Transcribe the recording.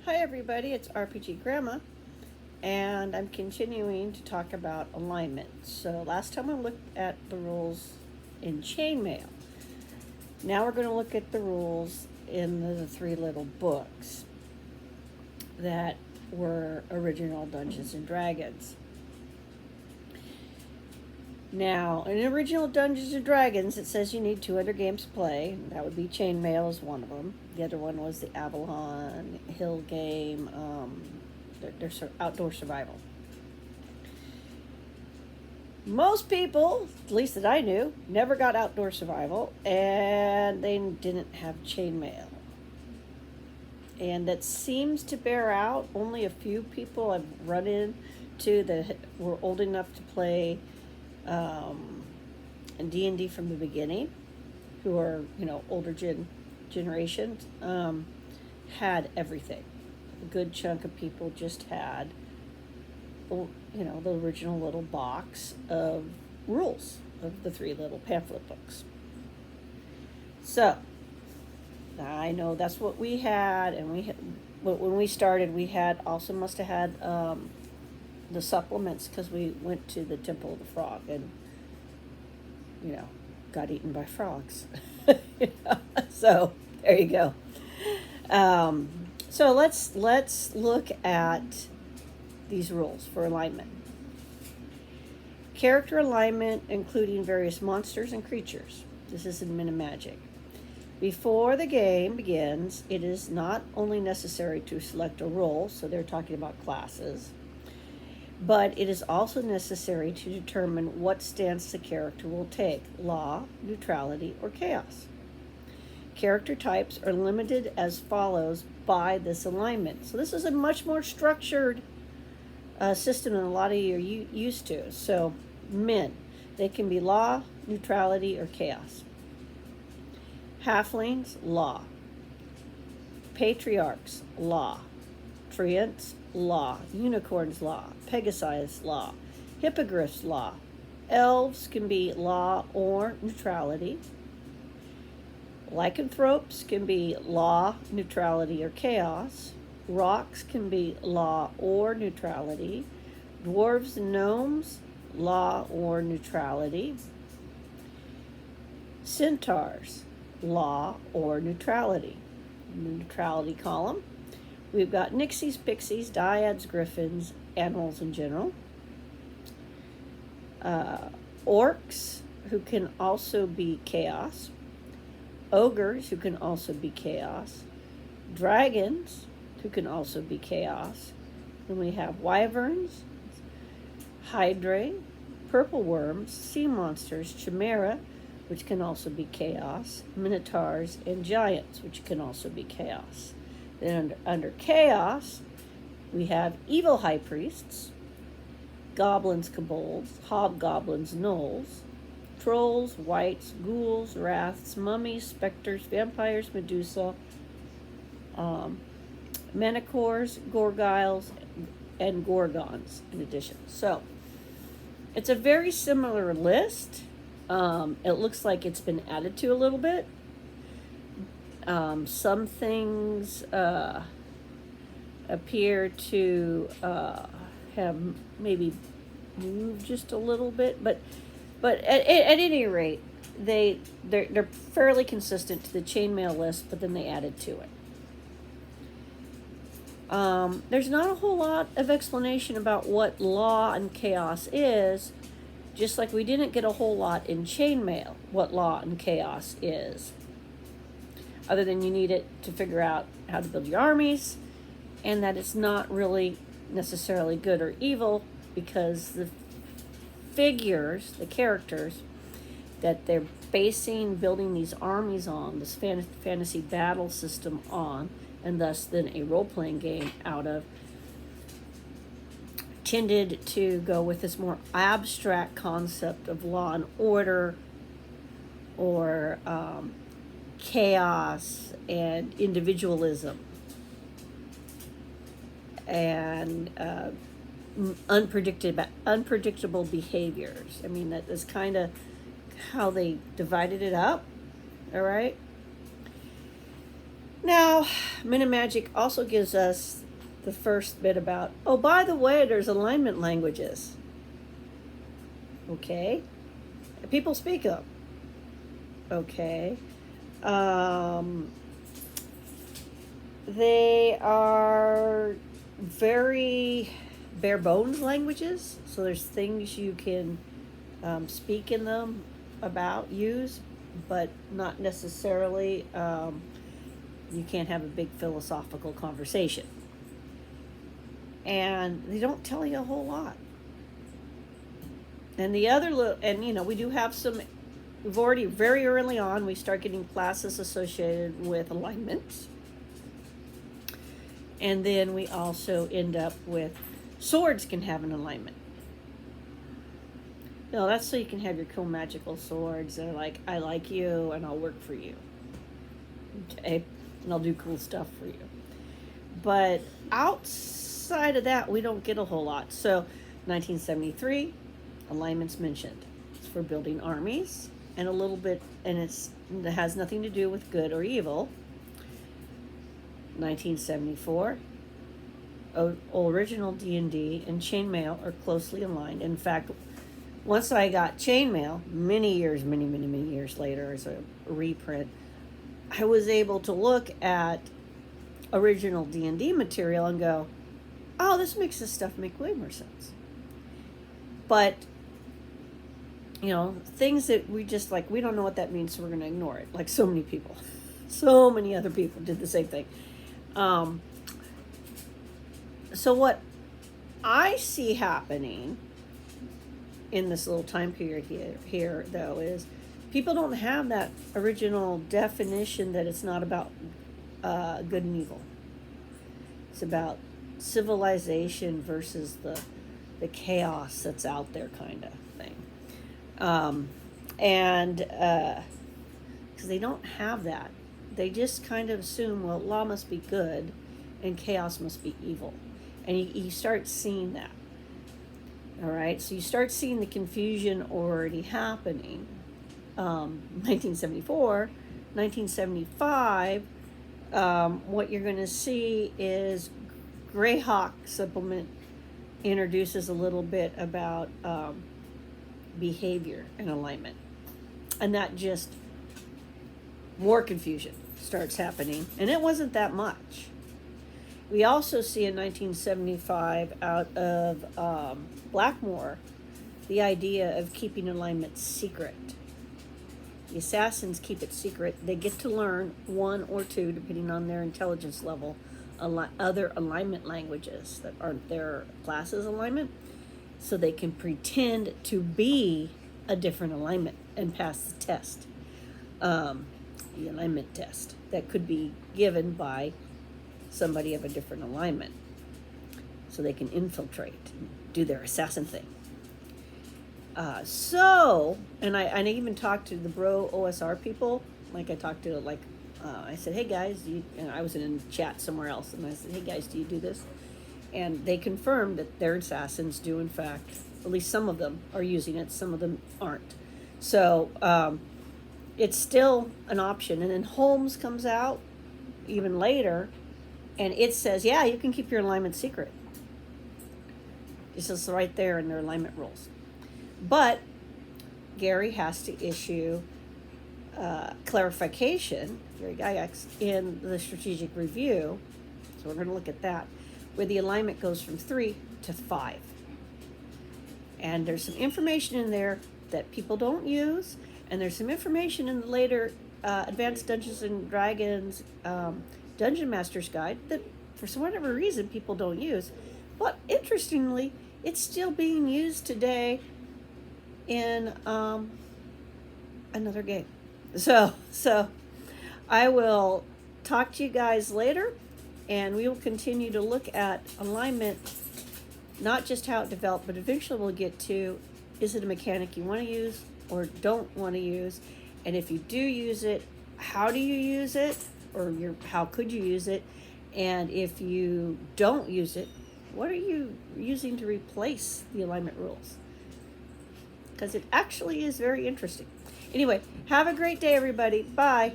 Hi everybody, it's RPG Grandma, and I'm continuing to talk about alignment. So last time I looked at the rules in chainmail. Now we're going to look at the rules in the three little books that were original Dungeons and Dragons. Now, in original Dungeons and Dragons, it says you need 2 other games to play. That would be Chainmail is one of them. The other one was the Avalon Hill game. They're outdoor survival. Most people, at least that I knew, never got outdoor survival, and they didn't have Chainmail. And that seems to bear out. Only a few people I've run into that were old enough to play and D&D from the beginning, who are, older generations, had everything. A good chunk of people just had, the original little box of rules of the 3 little pamphlet books. So, I know that's what we had, and when we started, we must have had the supplements, because we went to the Temple of the Frog and got eaten by frogs. So there you go. So let's look at these rules for alignment. Character alignment, including various monsters and creatures. This is in Minimagic. Before the game begins, it is not only necessary to select a role, so they're talking about classes, but it is also necessary to determine what stance the character will take: law, neutrality, or chaos. Character types are limited as follows by this alignment. So this is a much more structured system than a lot of you are used to. So men, they can be law, neutrality, or chaos. Halflings, law. Patriarchs, law. Treants, law. Unicorns, law. Pegasi, law. Hippogriffs, law. Elves can be law or neutrality. Lycanthropes can be law, neutrality, or chaos. Rocks can be law or neutrality. Dwarves and gnomes, law or neutrality. Centaurs, law or neutrality. Neutrality column. We've got nixies, pixies, dyads, griffins, animals in general. Orcs, who can also be chaos. Ogres, who can also be chaos. Dragons, who can also be chaos. Then we have wyverns, hydrae, purple worms, sea monsters, chimera, which can also be chaos, minotaurs, and giants, which can also be chaos. Then under chaos, we have evil high priests, goblins, kobolds, hobgoblins, gnolls, trolls, wights, ghouls, wraths, mummies, specters, vampires, medusa, manticores, gorgiles, and gorgons in addition. So it's a very similar list. It looks like it's been added to a little bit. Some things appear to have maybe moved just a little bit, but at any rate, they're fairly consistent to the chainmail list, but then they added to it. There's not a whole lot of explanation about what law and chaos is, just like we didn't get a whole lot in chainmail what law and chaos is, other than you need it to figure out how to build your armies, and that it's not really necessarily good or evil, because the figures, the characters that they're building these armies on, this fantasy battle system on, and thus then a role-playing game out of, tended to go with this more abstract concept of law and order, or chaos and individualism, and unpredictable behaviors. I mean, that is kind of how they divided it up. All right. Now, Minimagic also gives us the first bit about, oh, by the way, there's alignment languages. Okay. People speak them. Okay. They are very bare bones languages. So there's things you can speak in them about, use, but not necessarily, you can't have a big philosophical conversation. And they don't tell you a whole lot. And the other, we do have some, we've already, very early on, we start getting classes associated with alignments. And then we also end up with swords can have an alignment. No, that's so you can have your cool magical swords. They're like, I like you and I'll work for you. Okay? And I'll do cool stuff for you. But outside of that, we don't get a whole lot. So 1973, alignments mentioned. It's for building armies and a little bit, and it has nothing to do with good or evil. 1974, Original D&D and chainmail are closely aligned. In fact, once I got chainmail, many years later, as a reprint, I was able to look at original D&D material and go, oh, this makes this stuff make way more sense. But, things that we just like, we don't know what that means, so we're going to ignore it. Like so many people. So many other people did the same thing. So what I see happening in this little time period here though, is people don't have that original definition that it's not about good and evil. It's about civilization versus the chaos that's out there, kind of thing. Because they don't have that. They just kind of assume, well, law must be good and chaos must be evil. And you start seeing that. All right, so you start seeing the confusion already happening. 1974, 1975, what you're going to see is Greyhawk supplement introduces a little bit about behavior and alignment. And that just, more confusion starts happening. And it wasn't that much. We also see in 1975 out of Blackmore the idea of keeping alignment secret. The assassins keep it secret. They get to learn one or two, depending on their intelligence level, other alignment languages that aren't their class's alignment, so they can pretend to be a different alignment and pass the test, the alignment test that could be given by somebody of a different alignment, so they can infiltrate and do their assassin thing. And I even talked to the bro OSR people. Like I talked to, I said, hey guys, and I was in a chat somewhere else, and I said, hey guys, do you do this? And they confirmed that their assassins do, in fact, at least some of them are using it, some of them aren't. So it's still an option. And then Holmes comes out even later, and it says, yeah, you can keep your alignment secret. It's just right there in their alignment rules. But Gary has to issue clarification, Gary Gygax, in the strategic review. So we're going to look at that, where the alignment goes from 3 to 5. And there's some information in there that people don't use, and there's some information in the later Advanced Dungeons and Dragons Dungeon Master's Guide that, for whatever reason, people don't use. But interestingly, it's still being used today in another game. So I will talk to you guys later, and we will continue to look at alignment, not just how it developed, but eventually we'll get to, is it a mechanic you want to use or don't want to use? And if you do use it, how do you use it? Or how could you use it? And if you don't use it, what are you using to replace the alignment rules? Because it actually is very interesting. Anyway, have a great day, everybody. Bye.